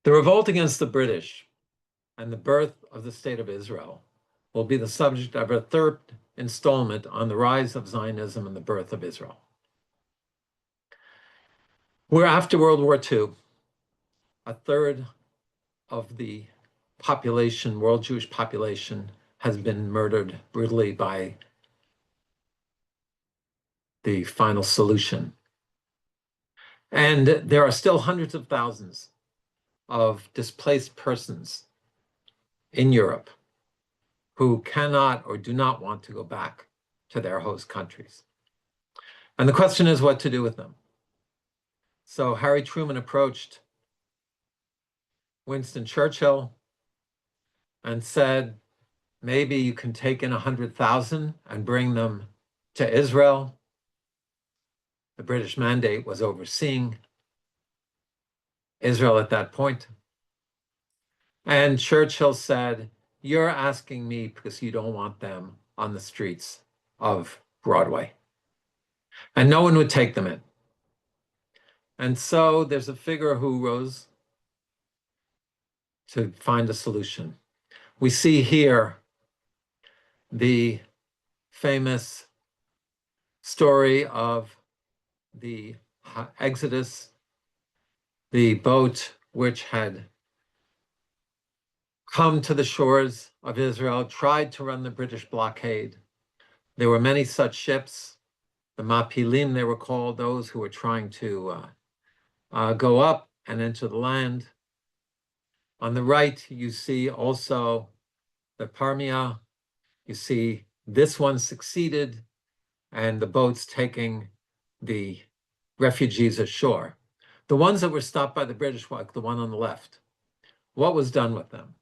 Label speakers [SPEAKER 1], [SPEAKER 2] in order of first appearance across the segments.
[SPEAKER 1] The revolt against the British and the birth of the State of Israel will be the subject of a third installment on the rise of Zionism and the birth of Israel. We're after World War II. A third of the population, world Jewish population, has been murdered brutally by the final solution. And there are still hundreds of thousands of displaced persons in Europe who cannot or do not want to go back to their host countries. And the question is what to do with them. So Harry Truman approached Winston Churchill and said, maybe you can take in 100,000 and bring them to Israel. The British mandate was overseeing Israel at that point. And Churchill said, you're asking me because you don't want them on the streets of Broadway. And no one would take them in. And so there's a figure who rose to find a solution. We see here the famous story of the Exodus, the boat which had come to the shores of Israel, tried to run the British blockade. There were many such ships, the Mapilim they were called, those who were trying to go up and enter the land. On the right, you see also the Parmia. You see this one succeeded, and the boats taking the refugees ashore. The ones that were stopped by the British, like the one on the left, what was done with them?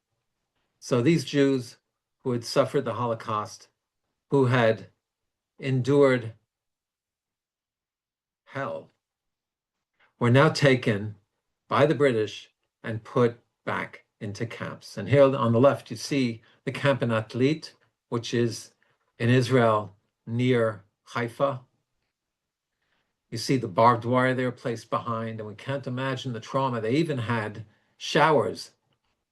[SPEAKER 1] So these Jews who had suffered the Holocaust, who had endured hell, were now taken by the British and put back into camps. And here on the left, you see the camp in Atlit, which is in Israel near Haifa. You see the barbed wire they were placed behind, and we can't imagine the trauma. They even had showers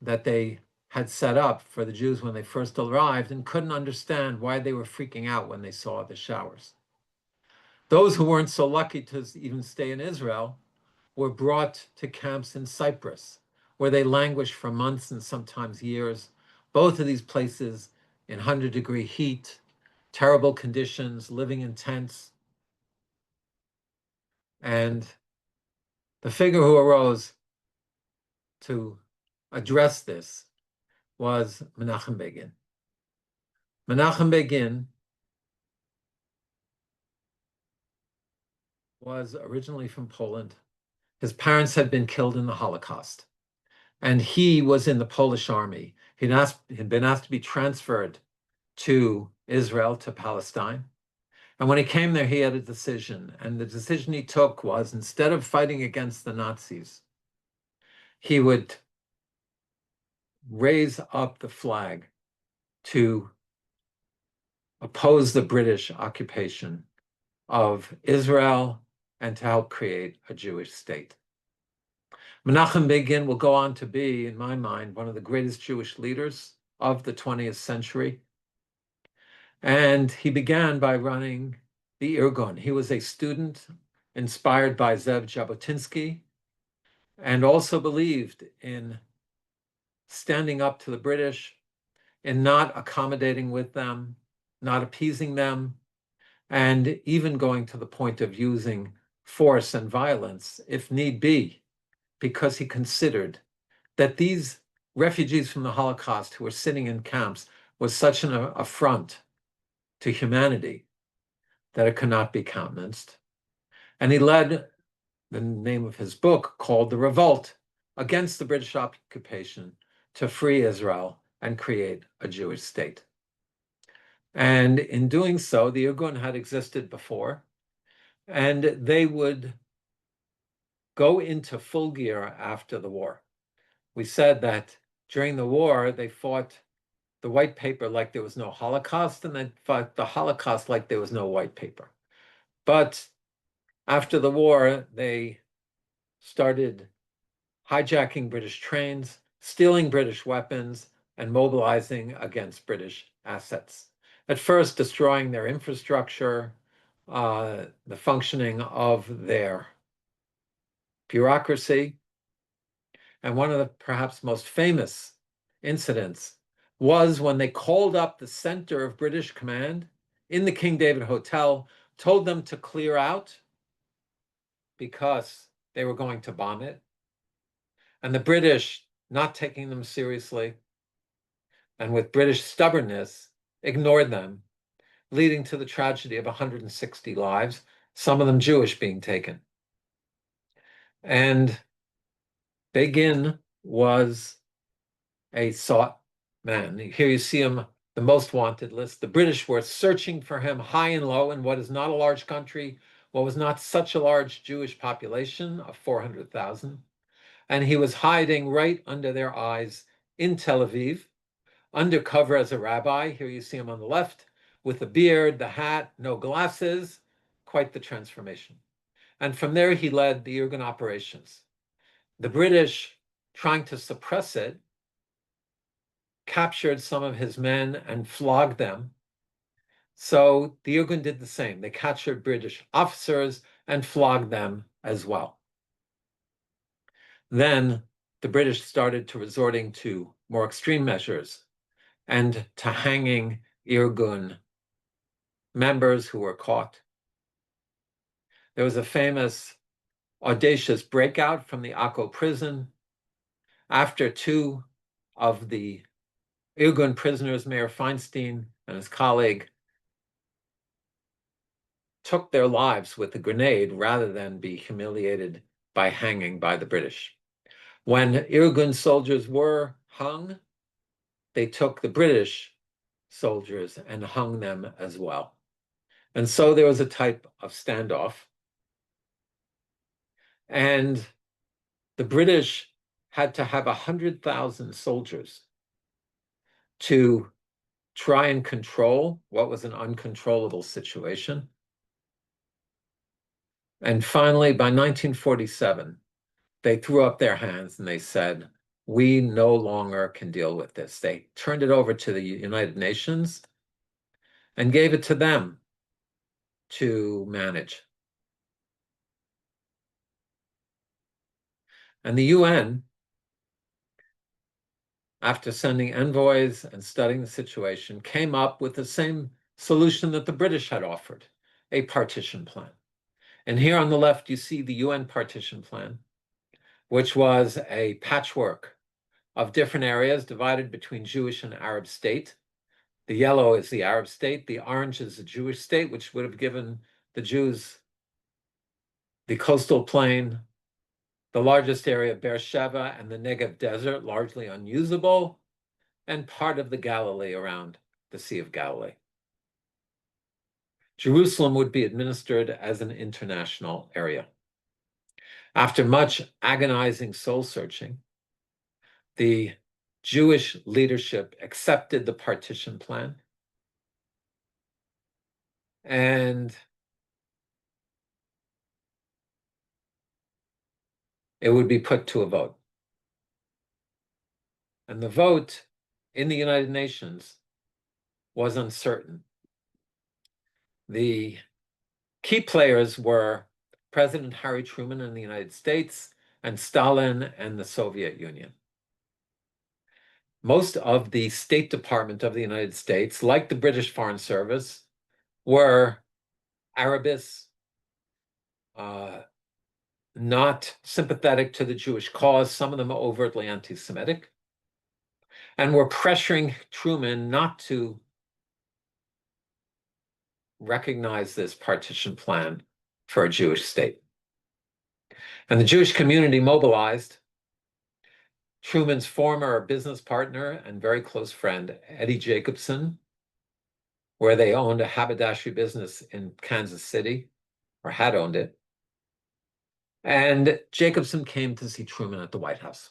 [SPEAKER 1] that they had set up for the Jews when they first arrived and couldn't understand why they were freaking out when they saw the showers. Those who weren't so lucky to even stay in Israel were brought to camps in Cyprus, where they languished for months and sometimes years. Both of these places in 100-degree heat, terrible conditions, living in tents. And the figure who arose to address this was Menachem Begin. Menachem Begin was originally from Poland. His parents had been killed in the Holocaust, and he was in the Polish army. He'd been asked to be transferred to Israel, to Palestine. And when he came there, he had a decision. And the decision he took was, instead of fighting against the Nazis, he would raise up the flag to oppose the British occupation of Israel and to help create a Jewish state. Menachem Begin will go on to be, in my mind, one of the greatest Jewish leaders of the 20th century. And he began by running the Irgun. He was a student inspired by Zev Jabotinsky and also believed in standing up to the British, in not accommodating with them, not appeasing them, and even going to the point of using force and violence if need be, because he considered that these refugees from the Holocaust who were sitting in camps was such an affront to humanity that it could not be countenanced. And he led the name of his book called The Revolt against the British occupation to free Israel and create a Jewish state. And in doing so, the Irgun had existed before, and they would go into full gear after the war. We said that during the war, they fought the white paper like there was no Holocaust, and they fought the Holocaust like there was no white paper. But after the war, they started hijacking British trains, stealing British weapons, and mobilizing against British assets. At first, destroying their infrastructure, the functioning of their bureaucracy. And one of the perhaps most famous incidents was when they called up the center of British command in the King David Hotel, told them to clear out because they were going to bomb it. And the British, not taking them seriously, and with British stubbornness, ignored them, leading to the tragedy of 160 lives, some of them Jewish, being taken. And Begin was a sought man. Here you see him, the most wanted list. The British were searching for him high and low in what is not a large country, what was not such a large Jewish population of 400,000. And he was hiding right under their eyes in Tel Aviv, undercover as a rabbi. Here you see him on the left, with the beard, the hat, no glasses, quite the transformation. And from there, he led the Irgun operations. The British, trying to suppress it, captured some of his men and flogged them. So the Irgun did the same. They captured British officers and flogged them as well. Then the British started to resorting to more extreme measures and to hanging Irgun members who were caught. There was a famous audacious breakout from the Akko prison after two of the Irgun prisoners, Mayor Feinstein and his colleague, took their lives with a grenade rather than be humiliated by hanging by the British. When Irgun soldiers were hung, they took the British soldiers and hung them as well. And so there was a type of standoff. And the British had to have 100,000 soldiers to try and control what was an uncontrollable situation. And finally, by 1947, they threw up their hands and they said, we no longer can deal with this. They turned it over to the United Nations and gave it to them to manage. And the UN, after sending envoys and studying the situation, came up with the same solution that the British had offered, a partition plan. And here on the left, you see the UN partition plan, which was a patchwork of different areas divided between Jewish and Arab state. The yellow is the Arab state. The orange is the Jewish state, which would have given the Jews the coastal plain, the largest area of Beersheba and the Negev desert, largely unusable, and part of the Galilee around the Sea of Galilee. Jerusalem would be administered as an international area. After much agonizing soul searching, the Jewish leadership accepted the partition plan, and it would be put to a vote. And the vote in the United Nations was uncertain. The key players were President Harry Truman in the United States and Stalin and the Soviet Union. Most of the State Department of the United States, like the British Foreign Service, were Arabists, not sympathetic to the Jewish cause, some of them overtly anti-Semitic, and were pressuring Truman not to recognize this partition plan for a Jewish state. And the Jewish community mobilized. Truman's former business partner and very close friend, Eddie Jacobson, where they owned a haberdashery business in Kansas City, or had owned it. And Jacobson came to see Truman at the White House.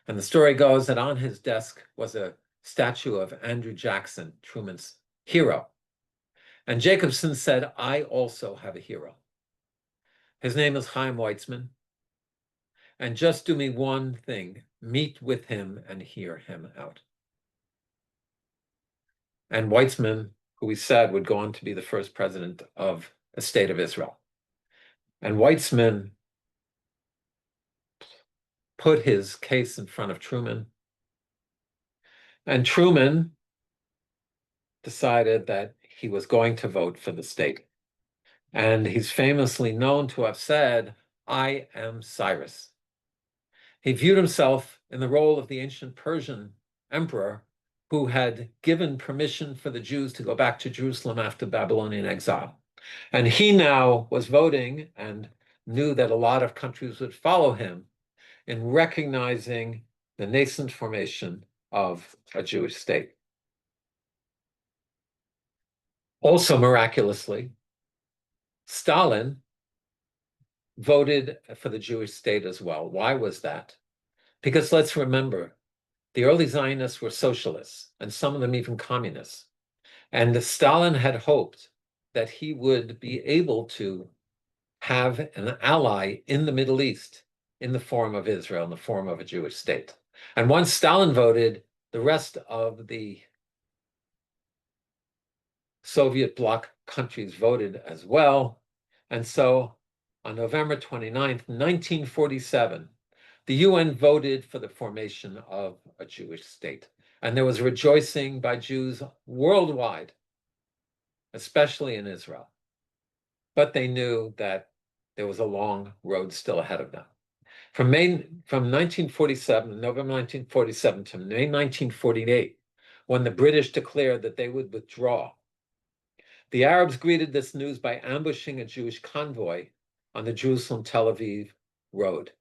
[SPEAKER 1] And the story goes that on his desk was a statue of Andrew Jackson, Truman's hero. And Jacobson said, I also have a hero. His name is Chaim Weizmann. and just do me one thing, meet with him and hear him out. And Weizmann, who we said would go on to be the first president of the state of Israel. And Weizmann put his case in front of Truman. And Truman decided that he was going to vote for the state. And he's famously known to have said, "I am Cyrus." He viewed himself in the role of the ancient Persian emperor who had given permission for the Jews to go back to Jerusalem after Babylonian exile. And he now was voting and knew that a lot of countries would follow him in recognizing the nascent formation of a Jewish state. Also miraculously, Stalin voted for the Jewish state as well. Why was that? Because let's remember, the early Zionists were socialists, and some of them even communists. And Stalin had hoped that he would be able to have an ally in the Middle East in the form of Israel, in the form of a Jewish state. And once Stalin voted, the rest of the Soviet bloc countries voted as well. And so on November 29th, 1947, the UN voted for the formation of a Jewish state. And there was rejoicing by Jews worldwide, especially in Israel. But they knew that there was a long road still ahead of them. From 1947, November 1947 to May 1948, when the British declared that they would withdraw, the Arabs greeted this news by ambushing a Jewish convoy on the Jerusalem-Tel Aviv road.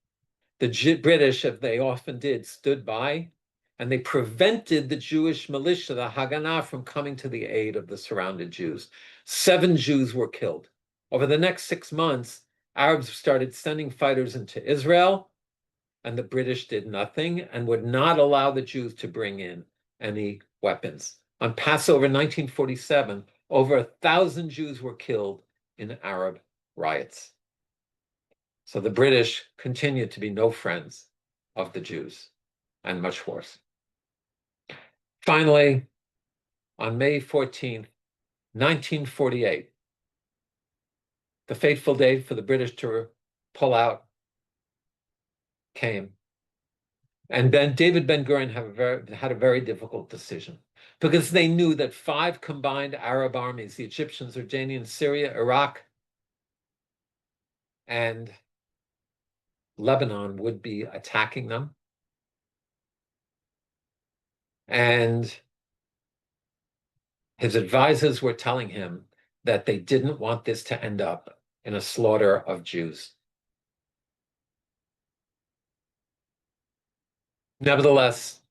[SPEAKER 1] The British, as they often did, stood by, and they prevented the Jewish militia, the Haganah, from coming to the aid of the surrounded Jews. 7 Jews were killed. Over the next 6 months, Arabs started sending fighters into Israel, and the British did nothing and would not allow the Jews to bring in any weapons. On Passover 1947, over 1,000 Jews were killed in Arab riots. So the British continued to be no friends of the Jews, and much worse. Finally, on May 14th, 1948, the fateful day for the British to pull out came. And then David Ben-Gurion had a very difficult decision, because they knew that 5 combined Arab armies, the Egyptians, Jordanians, Syria, Iraq, and Lebanon, would be attacking them. And his advisors were telling him that they didn't want this to end up in a slaughter of Jews. Nevertheless,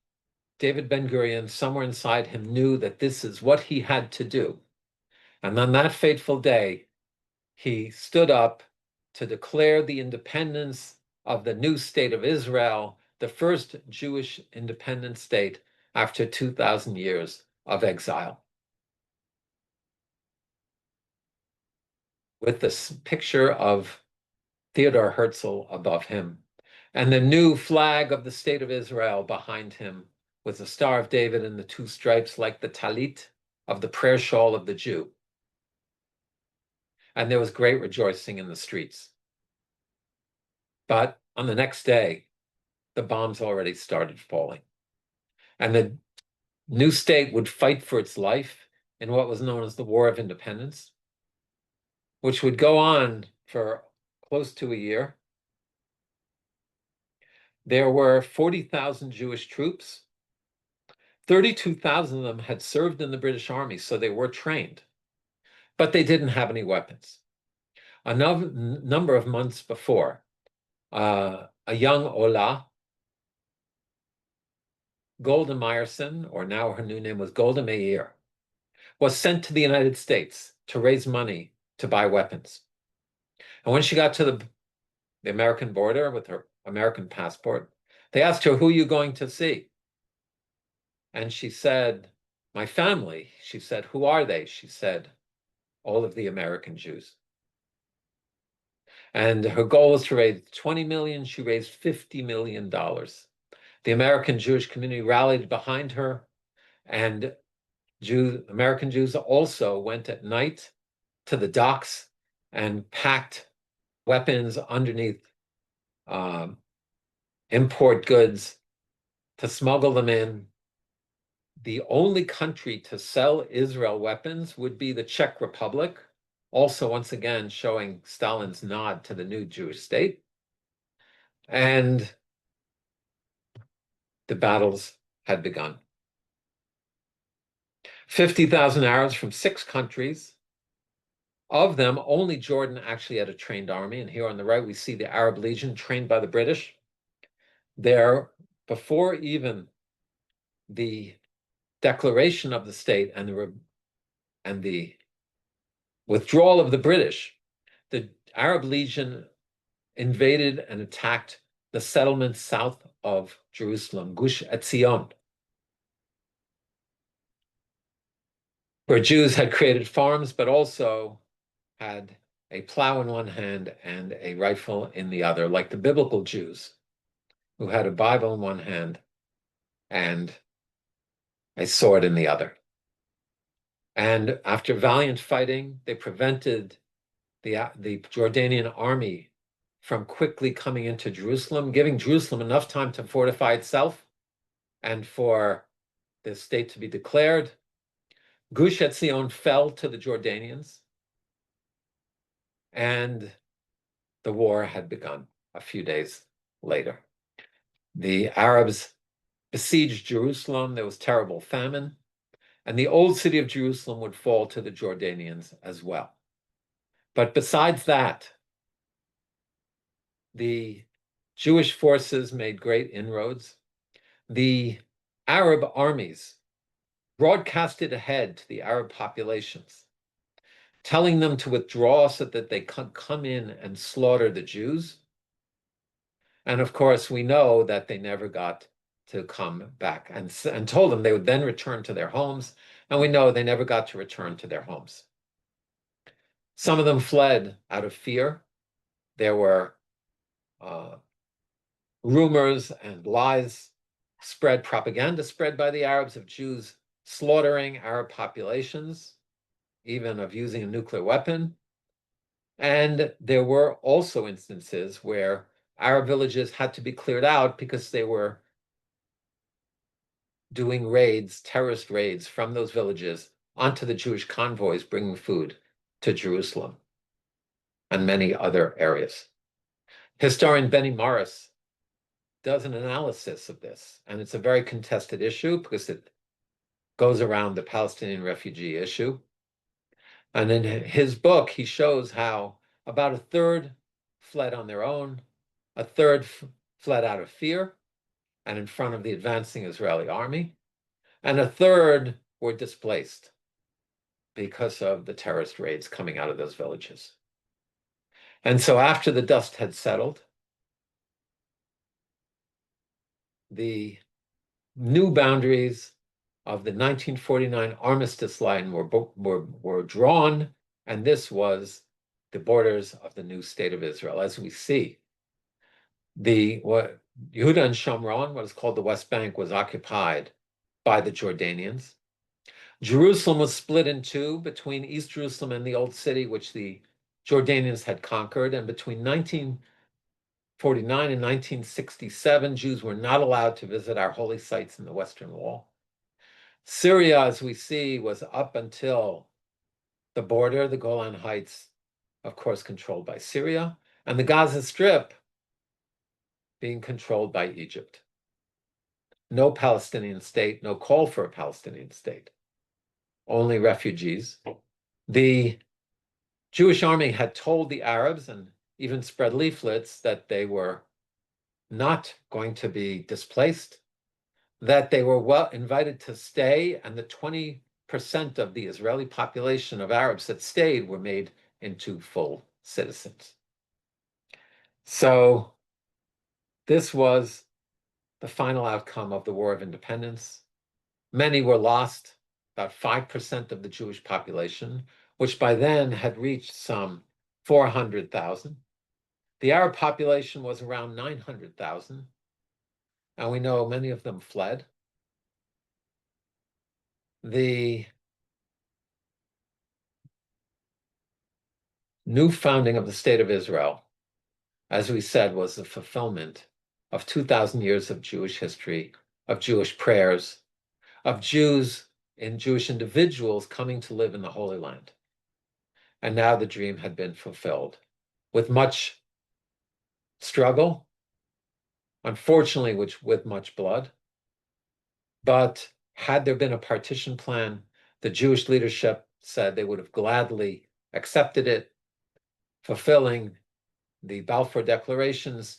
[SPEAKER 1] David Ben-Gurion, somewhere inside him, knew that this is what he had to do. And on that fateful day, he stood up to declare the independence of the new state of Israel, the first Jewish independent state after 2,000 years of exile. With this picture of Theodor Herzl above him, and the new flag of the state of Israel behind him, with the Star of David and the 2 stripes like the talit of the prayer shawl of the Jew. And there was great rejoicing in the streets. But on the next day, the bombs already started falling. And the new state would fight for its life in what was known as the War of Independence, which would go on for close to a year. There were 40,000 Jewish troops. 32,000 of them had served in the British Army, so they were trained, but they didn't have any weapons. A number of months before, a young Ola, Golda Meyerson, or now her new name was Golda Meir, was sent to the United States to raise money to buy weapons. And when she got to the American border with her American passport, they asked her, "Who are you going to see?" And she said, "My family." She said, "Who are they?" She said, "All of the American Jews." And her goal was to raise 20 million. She raised $50 million. The American Jewish community rallied behind her, and American Jews also went at night to the docks and packed weapons underneath import goods to smuggle them in. The only country to sell Israel weapons would be the Czech Republic, also once again showing Stalin's nod to the new Jewish state. And the battles had begun. 50,000 Arabs from 6 countries. Of them, only Jordan actually had a trained army. And here on the right, we see the Arab Legion trained by the British. There, before even the declaration of the state and the withdrawal of the British, the Arab Legion invaded and attacked the settlements south of Jerusalem, Gush Etzion, where Jews had created farms, but also had a plow in one hand and a rifle in the other, like the biblical Jews, who had a Bible in one hand and a sword in the other. And after valiant fighting, they prevented the Jordanian army from quickly coming into Jerusalem, giving Jerusalem enough time to fortify itself and for the state to be declared. Gush Etzion fell to the Jordanians, and the war had begun a few days later. The Arabs besieged Jerusalem. There was terrible famine, and the old city of Jerusalem would fall to the Jordanians as well. But besides that, the Jewish forces made great inroads. The Arab armies broadcasted ahead to the Arab populations, telling them to withdraw so that they could come in and slaughter the Jews. And of course, we know that they never got to come back, and told them they would then return to their homes. And we know they never got to return to their homes. Some of them fled out of fear. There were rumors and lies spread, propaganda spread by the Arabs of Jews slaughtering Arab populations, even of using a nuclear weapon. And there were also instances where Arab villages had to be cleared out because they were doing raids, terrorist raids from those villages onto the Jewish convoys bringing food to Jerusalem and many other areas. Historian Benny Morris does an analysis of this, and it's a very contested issue because it goes around the Palestinian refugee issue. And in his book, he shows how about a third fled on their own, a third fled out of fear and in front of the advancing Israeli army, and a third were displaced because of the terrorist raids coming out of those villages. And so after the dust had settled, the new boundaries of the 1949 armistice line were drawn, and this was the borders of the new state of Israel. As we see, Yehuda and Shomron, what is called the West Bank, was occupied by the Jordanians. Jerusalem was split in two between East Jerusalem and the Old City, which the Jordanians had conquered. And between 1949 and 1967, Jews were not allowed to visit our holy sites in the Western Wall. Syria, as we see, was up until the border, the Golan Heights, of course, controlled by Syria, and the Gaza Strip being controlled by Egypt. No Palestinian state, no call for a Palestinian state, only refugees. The Jewish army had told the Arabs and even spread leaflets that they were not going to be displaced, that they were invited to stay, and the 20% of the Israeli population of Arabs that stayed were made into full citizens. So this was the final outcome of the War of Independence. Many were lost, about 5% of the Jewish population, which by then had reached some 400,000. The Arab population was around 900,000, and we know many of them fled. The new founding of the State of Israel, as we said, was the fulfillment of 2,000 years of Jewish history, of Jewish prayers, of Jews and Jewish individuals coming to live in the Holy Land. And now the dream had been fulfilled with much struggle, unfortunately, with much blood. But had there been a partition plan, the Jewish leadership said they would have gladly accepted it, fulfilling the Balfour Declaration's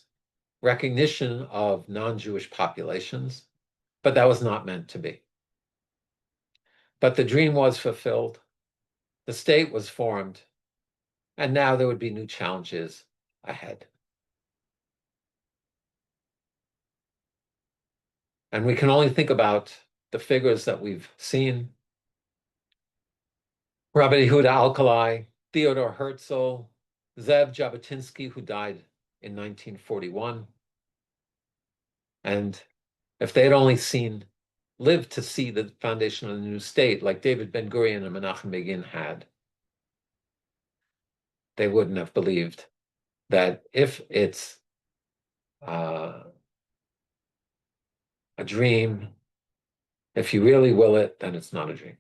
[SPEAKER 1] recognition of non-Jewish populations, but that was not meant to be. But the dream was fulfilled, the state was formed, and now there would be new challenges ahead. And we can only think about the figures that we've seen. Rabbi Yehuda Alkali, Theodor Herzl, Zev Jabotinsky, who died in 1941. And if they had only lived to see the foundation of the new state, like David Ben-Gurion and Menachem Begin had, they wouldn't have believed that if it's a dream, if you really will it, then it's not a dream.